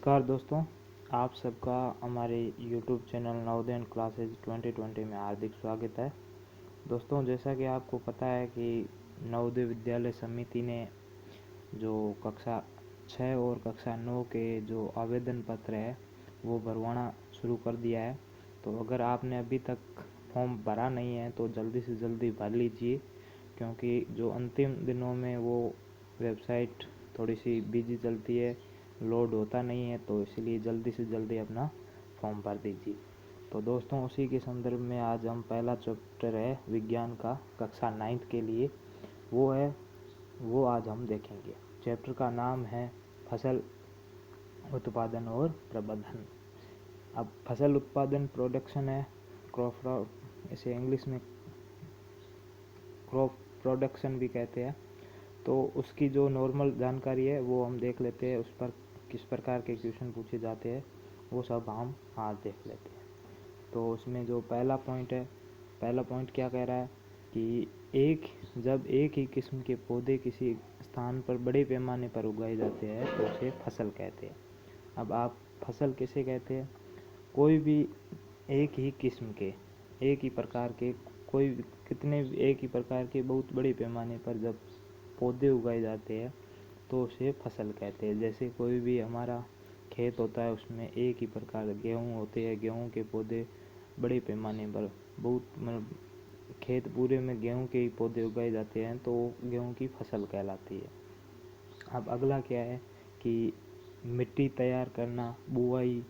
नमस्कार दोस्तों, आप सबका हमारे YouTube चैनल नवोदय क्लासेज 2020 में हार्दिक स्वागत है। दोस्तों, जैसा कि आपको पता है कि नवोदय विद्यालय समिति ने जो कक्षा 6 और कक्षा 9 के जो आवेदन पत्र है वो भरवाना शुरू कर दिया है। तो अगर आपने अभी तक फॉर्म भरा नहीं है तो जल्दी से जल्दी भर लीजिए, क्योंकि जो अंतिम दिनों में वो वेबसाइट थोड़ी सी बिजी चलती है, लोड होता नहीं है, तो इसलिए जल्दी से जल्दी अपना फॉर्म भर दीजिए। तो दोस्तों, उसी के संदर्भ में आज हम पहला चैप्टर है विज्ञान का कक्षा 9th के लिए वो आज हम देखेंगे। चैप्टर का नाम है फसल उत्पादन और प्रबंधन। अब फसल उत्पादन प्रोडक्शन है, क्रॉप, इसे इंग्लिश में क्रॉप प्रोडक्शन भी कहते हैं। तो उसकी जो नॉर्मल जानकारी है वो हम देख लेते हैं, उस पर किस प्रकार के क्वेश्चन पूछे जाते हैं वो सब हम आज देख लेते हैं। तो उसमें जो पहला पॉइंट क्या कह रहा है कि जब एक ही किस्म के पौधे किसी स्थान पर बड़े पैमाने पर उगाए जाते हैं तो उसे फसल कहते हैं। अब आप फसल किसे कहते हैं? कोई भी एक ही किस्म के, एक ही प्रकार के, कोई कितने एक ही प्रकार के बहुत बड़े पैमाने पर जब पौधे उगाए जाते हैं तो उसे फसल कहते हैं। जैसे कोई भी हमारा खेत होता है, उसमें एक ही प्रकार गेहूँ होते हैं, गेहूँ के पौधे बड़े पैमाने पर बहुत मतलब खेत पूरे में गेहूँ के ही पौधे उगाए जाते हैं, तो गेहूँ की फसल कहलाती है। अब अगला क्या है कि मिट्टी तैयार करना, बुआई,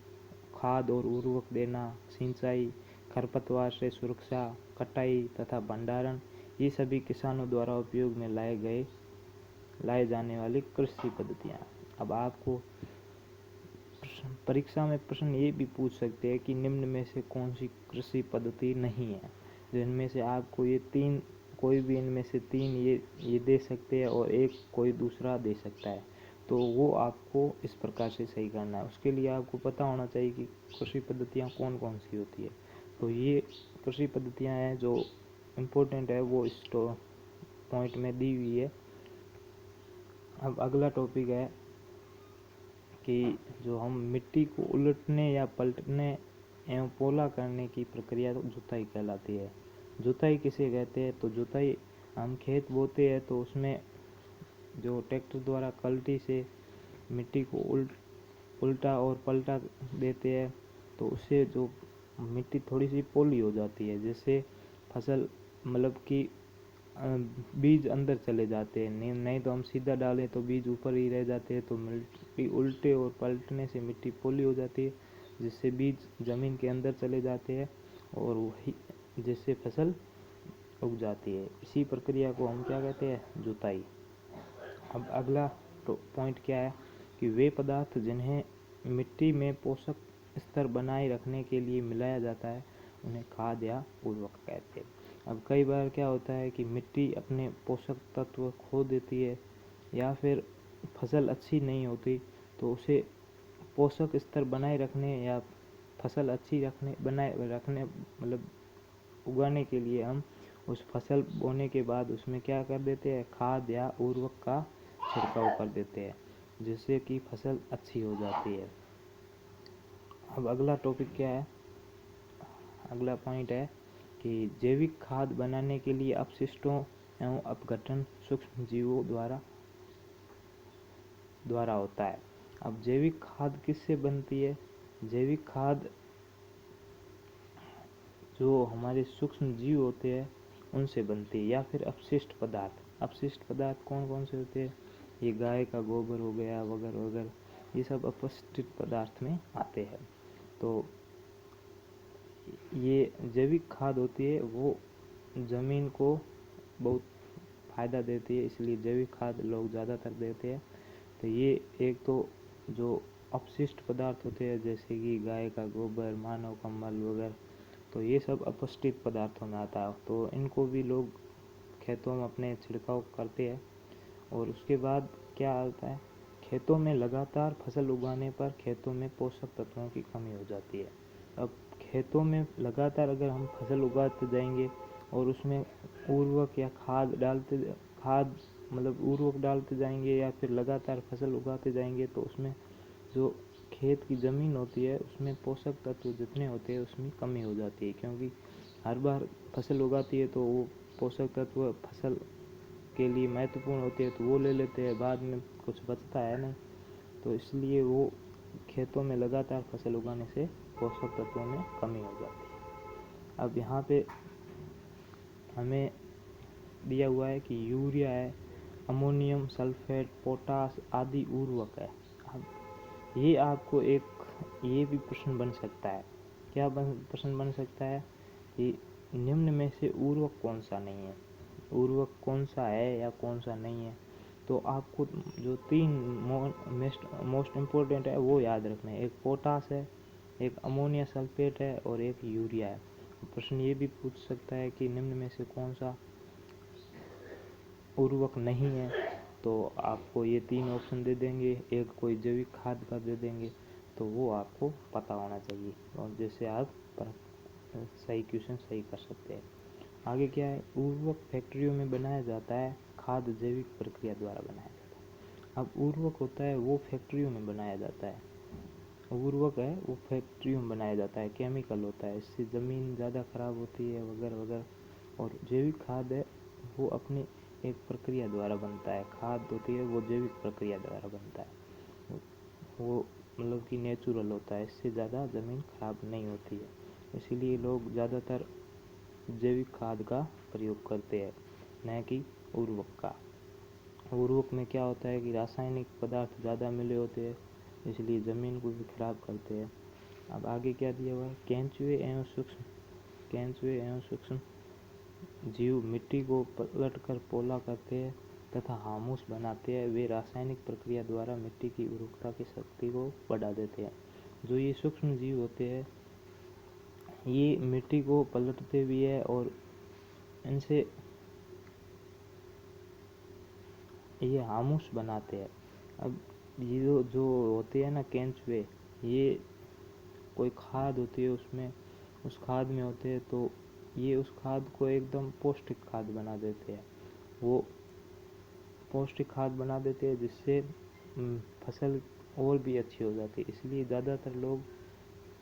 खाद और उर्वरक देना, सिंचाई, खरपतवार से सुरक्षा, कटाई तथा भंडारण, ये सभी किसानों द्वारा उपयोग में लाए जाने वाली कृषि पद्धतियाँ। अब आपको परीक्षा में प्रश्न ये भी पूछ सकते हैं कि निम्न में से कौन सी कृषि पद्धति नहीं है। जिनमें से आपको ये तीन, कोई भी इनमें से तीन ये दे सकते हैं और एक कोई दूसरा दे सकता है, तो वो आपको इस प्रकार से सही करना है। उसके लिए आपको पता होना चाहिए कि कृषि पद्धतियाँ कौन कौन सी होती है। तो ये कृषि पद्धतियाँ हैं जो इम्पोर्टेंट है, वो इस पॉइंट में दी हुई है। अब अगला टॉपिक है कि जो हम मिट्टी को उलटने या पलटने एवं पोला करने की प्रक्रिया जुताई कहलाती है। जुताई किसे कहते हैं? तो जुताई, हम खेत बोते हैं तो उसमें जो ट्रैक्टर द्वारा कल्टी से मिट्टी को उल्टा और पलटा देते हैं, तो उससे जो मिट्टी थोड़ी सी पोली हो जाती है, जिससे फसल मतलब कि बीज अंदर चले जाते हैं। नहीं तो हम सीधा डालें तो बीज ऊपर ही रह जाते हैं, तो मिट्टी उल्टे और पलटने से मिट्टी पोली हो जाती है, जिससे बीज ज़मीन के अंदर चले जाते हैं और वही जिससे फसल उग जाती है। इसी प्रक्रिया को हम क्या कहते हैं? जुताई। अब अगला पॉइंट क्या है कि वे पदार्थ जिन्हें मिट्टी में पोषक स्तर बनाए रखने के लिए मिलाया जाता है उन्हें खाद या उर्वरक कहते हैं। अब कई बार क्या होता है कि मिट्टी अपने पोषक तत्व खो देती है या फिर फसल अच्छी नहीं होती, तो उसे पोषक स्तर बनाए रखने या फसल अच्छी बनाए रखने मतलब उगाने के लिए हम उस फसल बोने के बाद उसमें क्या कर देते हैं? खाद या उर्वरक का छिड़काव कर देते हैं, जिससे कि फसल अच्छी हो जाती है। अब अगला टॉपिक क्या है? अगला पॉइंट है कि जैविक खाद बनाने के लिए अपशिष्टों एवं अपघटन सूक्ष्म जीवों द्वारा होता है। अब जैविक खाद किससे बनती है? जैविक खाद जो हमारे सूक्ष्म जीव होते हैं उनसे बनती है, या फिर अपशिष्ट पदार्थ कौन कौन से होते हैं? ये गाय का गोबर हो गया वगैरह वगैरह, ये सब अपशिष्ट पदार्थ में आते हैं। तो ये जैविक खाद होती है, वो ज़मीन को बहुत फ़ायदा देती है, इसलिए जैविक खाद लोग ज़्यादातर देते हैं। तो ये एक तो जो अपशिष्ट पदार्थ होते हैं जैसे कि गाय का गोबर, मानव कंबल वगैरह, तो ये सब अपशिष्ट पदार्थों में आता है। तो इनको भी लोग खेतों में अपने छिड़काव करते हैं। और उसके बाद क्या आता है? खेतों में लगातार फसल उगाने पर खेतों में पोषक तत्वों की कमी हो जाती है। अब खेतों में लगातार अगर हम फसल उगाते जाएंगे और उसमें उर्वरक या खाद मतलब उर्वरक डालते जाएंगे या फिर लगातार फसल उगाते जाएंगे, तो उसमें जो खेत की ज़मीन होती है उसमें पोषक तत्व जितने होते हैं उसमें कमी हो जाती है, क्योंकि हर बार फसल उगाती है तो वो पोषक तत्व फसल के लिए महत्वपूर्ण होते हैं तो वो ले लेते हैं, बाद में कुछ बचता है नहीं। तो इसलिए वो खेतों में लगातार फसल उगाने से पोषक तत्वों में कमी हो जाती है। अब यहाँ पे हमें दिया हुआ है कि यूरिया है, अमोनियम सल्फेट, पोटास आदि उर्वरक है। अब ये आपको ये भी प्रश्न बन सकता है, क्या प्रश्न बन सकता है कि निम्न में से उर्वरक कौन सा नहीं है, उर्वरक कौन सा है या कौन सा नहीं है। तो आपको जो 3 मोस्ट इम्पोर्टेंट है वो याद रखना है, एक पोटास है, एक अमोनिया सल्फेट है और एक यूरिया है। प्रश्न ये भी पूछ सकता है कि निम्न में से कौन सा उर्वरक नहीं है, तो आपको ये 3 ऑप्शन दे देंगे, एक कोई जैविक खाद का दे देंगे, तो वो आपको पता होना चाहिए और जैसे आप सही क्वेश्चन सही कर सकते हैं। आगे क्या है, उर्वरक फैक्ट्रियों में बनाया जाता है, खाद जैविक प्रक्रिया द्वारा बनाया जाता है। अब उर्वरक होता है वो फैक्ट्रियों में बनाया जाता है, उर्वरक है वो फैक्ट्रियों में बनाया जाता है, केमिकल होता है, इससे ज़मीन ज़्यादा खराब होती है वगैरह वगैरह। और जैविक खाद है वो अपनी एक प्रक्रिया द्वारा बनता है, खाद होती है वो जैविक प्रक्रिया द्वारा बनता है, वो मतलब कि नेचुरल होता है, इससे ज़्यादा ज़मीन खराब नहीं होती है। इसीलिए लोग ज़्यादातर जैविक खाद का प्रयोग करते हैं, न कि उर्वरक का। उर्वरक में क्या होता है कि रासायनिक पदार्थ ज़्यादा मिले होते हैं, इसलिए ज़मीन को भी खराब करते हैं। अब आगे क्या दिया हुआ है, केंचुए एवं सूक्ष्म जीव मिट्टी को पलटकर पोला करते हैं तथा हामुस बनाते हैं। वे रासायनिक प्रक्रिया द्वारा मिट्टी की उर्वरकता की शक्ति को बढ़ा देते हैं। जो ये सूक्ष्म जीव होते हैं ये मिट्टी को पलटते भी है और इनसे ये हामुस बनाते हैं। अब ये जो होते हैं ना केंचुए, ये कोई खाद होती है उसमें, उस खाद में होते हैं, तो ये उस खाद को एकदम पौष्टिक खाद बना देते हैं। वो पौष्टिक खाद बना देते हैं जिससे फसल और भी अच्छी हो जाती है। इसलिए ज़्यादातर लोग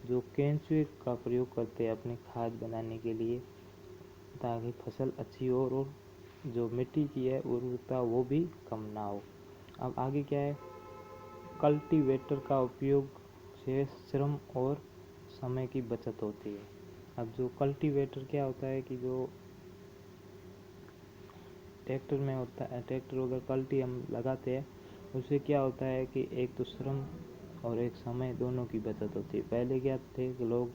जो केंचुए का प्रयोग करते हैं अपनी खाद बनाने के लिए, ताकि फसल अच्छी हो और जो मिट्टी की है उर्वरकता वो भी कम ना हो। अब आगे क्या है, कल्टीवेटर का उपयोग से श्रम और समय की बचत होती है। अब जो कल्टीवेटर क्या होता है कि जो ट्रैक्टर में होता है, ट्रैक्टर अगर कल्टी हम लगाते हैं उससे क्या होता है कि एक तो श्रम और एक समय दोनों की बचत होती है। पहले क्या थे कि लोग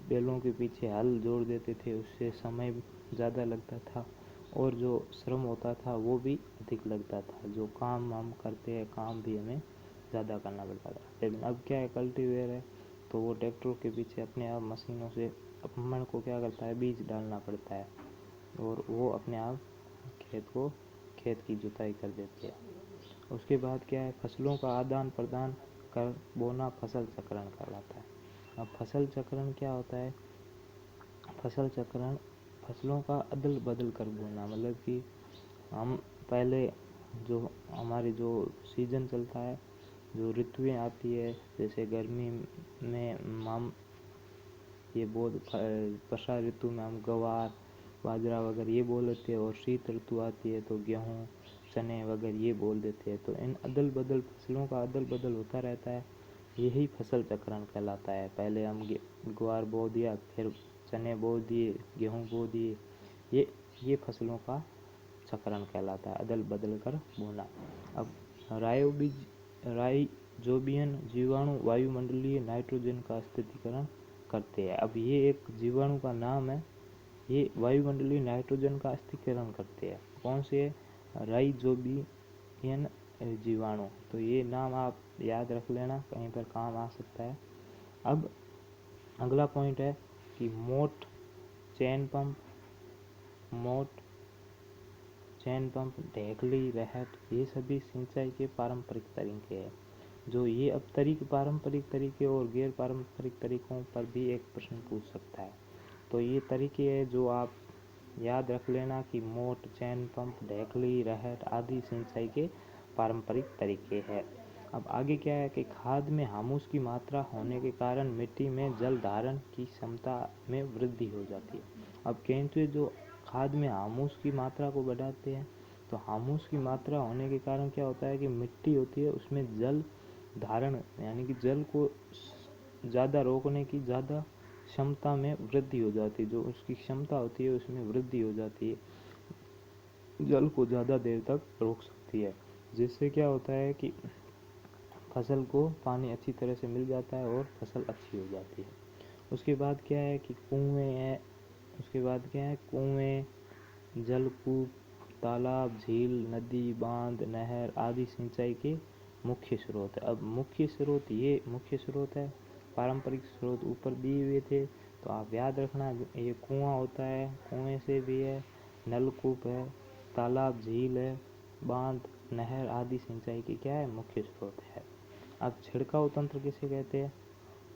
बैलों के पीछे हल जोड़ देते थे, उससे समय ज़्यादा लगता था और जो श्रम होता था वो भी अधिक लगता था, जो काम हम करते हैं काम भी हमें ज़्यादा करना पड़ता था। लेकिन अब क्या है, कल्टीवेटर है तो वो ट्रैक्टरों के पीछे अपने आप मशीनों से अपन को क्या करता है, बीज डालना पड़ता है और वो अपने आप खेत की जुताई कर देती है। उसके बाद क्या है, फसलों का आदान प्रदान कर बोना फसल चक्रण कहलाता है। अब फसल चक्रण क्या होता है, फसल चक्रण फसलों का अदल बदल कर बोना, मतलब कि हम पहले जो हमारी जो सीजन चलता है, जो ऋतुएं आती है, जैसे गर्मी में हम ये वर्षा ऋतु में हम गवार बाजरा वगैरह ये बोल देते हैं और शीत ऋतु आती है तो गेहूँ चने वगैरह ये बोल देते हैं। तो इन अदल बदल फसलों का अदल बदल होता रहता है, यही फसल चक्रण कहलाता है। पहले हम ग्वार बो दिया, फिर चने बो दिए, गेहूँ बो दिए, ये फसलों का चक्रण कहलाता है, अदल बदल कर बोना। अब राइजोबियन जीवाणु वायुमंडलीय नाइट्रोजन का स्थिरीकरण करते हैं। अब ये एक जीवाणु का नाम है, ये वायुमंडलीय नाइट्रोजन का स्थिरीकरण करते हैं। कौन से, राइजोबियन जीवाणु। तो ये नाम आप याद रख लेना, कहीं पर काम आ सकता है। अब अगला पॉइंट है कि मोट चैन पंप, ढेकली, रहट, ये सभी सिंचाई के पारंपरिक तरीके हैं। जो ये अब पारंपरिक तरीके और गैर पारंपरिक तरीकों पर भी एक प्रश्न पूछ सकता है। तो ये तरीके हैं जो आप याद रख लेना कि मोट, चैन पंप, ढेकली, रहट आदि सिंचाई के पारंपरिक तरीके हैं। अब आगे क्या है कि खाद में ह्यूमस की मात्रा होने के कारण मिट्टी में जल धारण की क्षमता में वृद्धि हो जाती है। अब केंचुए जो खाद में ह्यूमस की मात्रा को बढ़ाते हैं, तो ह्यूमस की मात्रा होने के कारण क्या होता है कि मिट्टी होती है उसमें जल धारण यानी कि जल को ज़्यादा रोकने की ज़्यादा क्षमता में वृद्धि हो जाती है। जो उसकी क्षमता होती है उसमें वृद्धि हो जाती है, जल को ज़्यादा देर तक रोक सकती है, जिससे क्या होता है कि फसल को पानी अच्छी तरह से मिल जाता है और फसल अच्छी हो जाती है। उसके बाद क्या है कि कुएं, जलकूप, तालाब, झील, नदी, बांध, नहर आदि सिंचाई के मुख्य स्रोत है। अब मुख्य स्रोत है, पारंपरिक स्रोत ऊपर दिए हुए थे, तो आप याद रखना ये कुआं होता है, कुएं से भी है, नलकूप है, तालाब, झील है, बांध, नहर आदि सिंचाई की क्या है मुख्य स्रोत है। अब छिड़काव तंत्र किसे कहते हैं?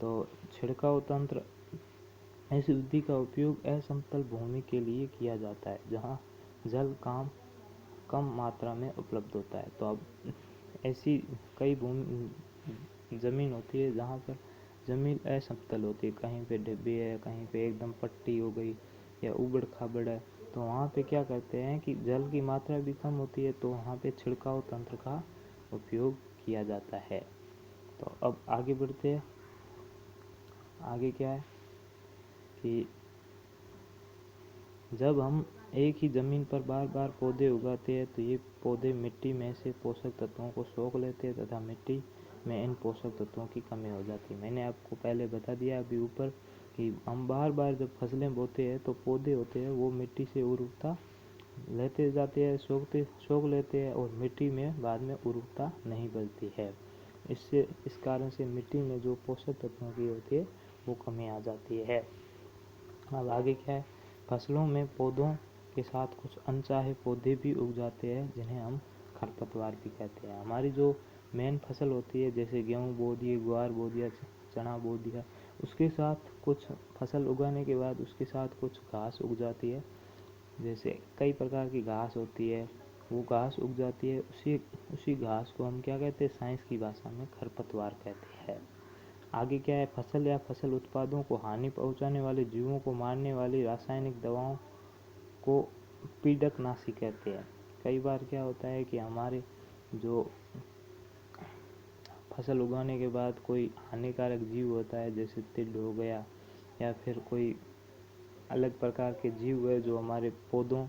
तो छिड़काव तंत्र इस विधि का उपयोग असमतल भूमि के लिए किया जाता है जहाँ जल कम मात्रा में उपलब्ध होता है। तो अब ऐसी कई ज़मीन होती है जहाँ पर ज़मीन असमतल होती है, कहीं पे डिब्बी है, कहीं पे एकदम पट्टी हो गई या उबड़ खाबड़ है, तो वहाँ पे क्या करते हैं कि जल की मात्रा भी कम होती है, तो वहाँ पे छिड़काव तंत्र का उपयोग किया जाता है। तो अब आगे बढ़ते हैं। आगे क्या है कि जब हम एक ही ज़मीन पर बार बार पौधे उगाते हैं तो ये पौधे मिट्टी में से पोषक तत्वों को सोख लेते हैं तथा मिट्टी में इन पोषक तत्वों की कमी हो जाती है। मैंने आपको पहले बता दिया अभी ऊपर कि हम बार बार जब फसलें बोते हैं तो पौधे होते हैं वो मिट्टी से उर्वरता लेते जाते हैं, सोख लेते हैं और मिट्टी में बाद में उर्वरता नहीं बचती है। इस कारण से मिट्टी में जो पोषक तत्वों की होती है वो कमी आ जाती है। अब आगे क्या है, फसलों में पौधों के साथ कुछ अनचाहे पौधे भी उग जाते हैं जिन्हें हम खरपतवार भी कहते हैं। हमारी जो मेन फसल होती है जैसे गेहूँ बो दिए, ग्वार बो दिया, चना बो दिया, उसके साथ कुछ फसल उगाने के बाद उसके साथ कुछ घास उग जाती है, जैसे कई प्रकार की घास होती है, वो घास उग जाती है। उसी घास को हम क्या कहते हैं, साइंस की भाषा में खरपतवार कहते हैं। आगे क्या है, फसल या फसल उत्पादों को हानि पहुंचाने वाले जीवों को मारने वाली रासायनिक दवाओं को पीड़कनाशी कहते हैं। कई बार क्या होता है कि हमारे जो फसल उगाने के बाद कोई हानिकारक जीव होता है जैसे तिल हो गया या फिर कोई अलग प्रकार के जीव है जो हमारे पौधों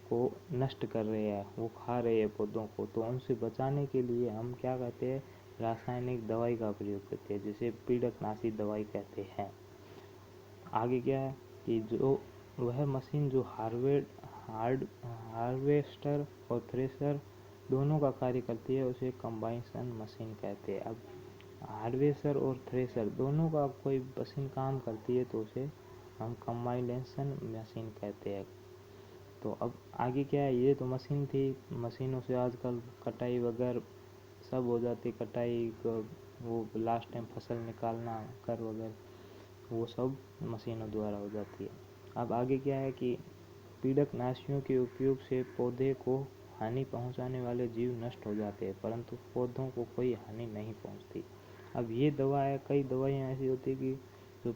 को नष्ट कर रहे हैं, वो खा रहे हैं पौधों को, तो उनसे बचाने के लिए हम क्या कहते हैं, रासायनिक दवाई का प्रयोग करते हैं जिसे पीड़कनाशी दवाई कहते हैं। आगे क्या है कि जो वह मशीन जो हार्वेस्टर और थ्रेशर दोनों का कार्य करती है उसे कंबाइनेशन मशीन कहते हैं। अब हार्वेस्टर और थ्रेशर दोनों का कोई मशीन काम करती है तो उसे हम कंबाइनेशन मशीन कहते हैं। तो अब आगे क्या है, ये तो मशीन थी, मशीनों से आजकल कटाई वगैरह सब हो जाती, कटाई वो लास्ट टाइम फसल निकालना कर वगैरह वो सब मशीनों द्वारा हो जाती है। अब आगे क्या है कि पीड़कनाशियों के उपयोग से पौधे को हानि पहुंचाने वाले जीव नष्ट हो जाते हैं परंतु पौधों को कोई हानि नहीं पहुंचती। अब ये दवा है, कई दवाइयाँ ऐसी होती है कि जो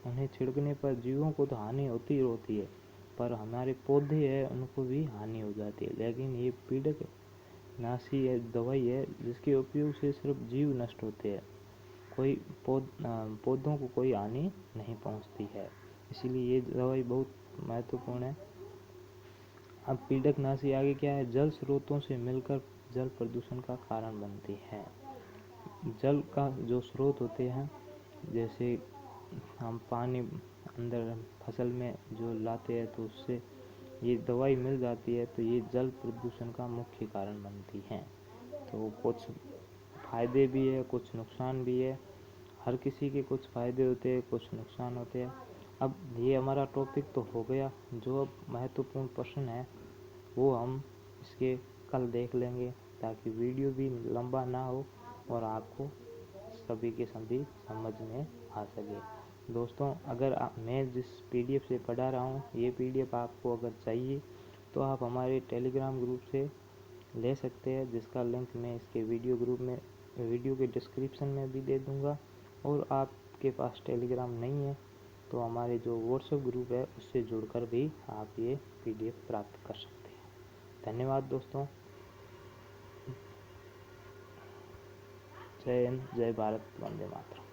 उन्हें छिड़कने पर जीवों को तो हानि होती है पर हमारे पौधे हैं उनको भी हानि हो जाती है। लेकिन ये पीड़कनाशी है दवाई है जिसके उपयोग से सिर्फ जीव नष्ट होते हैं, कोई पौधों को कोई हानि नहीं पहुंचती है, इसीलिए ये दवाई बहुत महत्वपूर्ण है। अब पीड़कनाशी आगे क्या है, जल स्रोतों से मिलकर जल प्रदूषण का कारण बनती है। जल का जो स्रोत होते हैं जैसे हम पानी अंदर फसल में जो लाते हैं तो उससे ये दवाई मिल जाती है तो ये जल प्रदूषण का मुख्य कारण बनती है। तो कुछ फ़ायदे भी है कुछ नुकसान भी है, हर किसी के कुछ फ़ायदे होते हैं कुछ नुकसान होते हैं। अब ये हमारा टॉपिक तो हो गया, जो अब महत्वपूर्ण प्रश्न है वो हम इसके कल देख लेंगे ताकि वीडियो भी लंबा ना हो और आपको सभी के सभी समझ में आ सके। दोस्तों अगर मैं जिस पीडीएफ से पढ़ा रहा हूँ ये पीडीएफ आपको अगर चाहिए तो आप हमारे टेलीग्राम ग्रुप से ले सकते हैं, जिसका लिंक मैं इसके वीडियो के डिस्क्रिप्शन में भी दे दूंगा। और आपके पास टेलीग्राम नहीं है तो हमारे जो व्हाट्सएप ग्रुप है उससे जुड़कर भी आप ये PDF प्राप्त कर सकते हैं। धन्यवाद दोस्तों। जय हिंद, जय भारत, वंदे मातरम।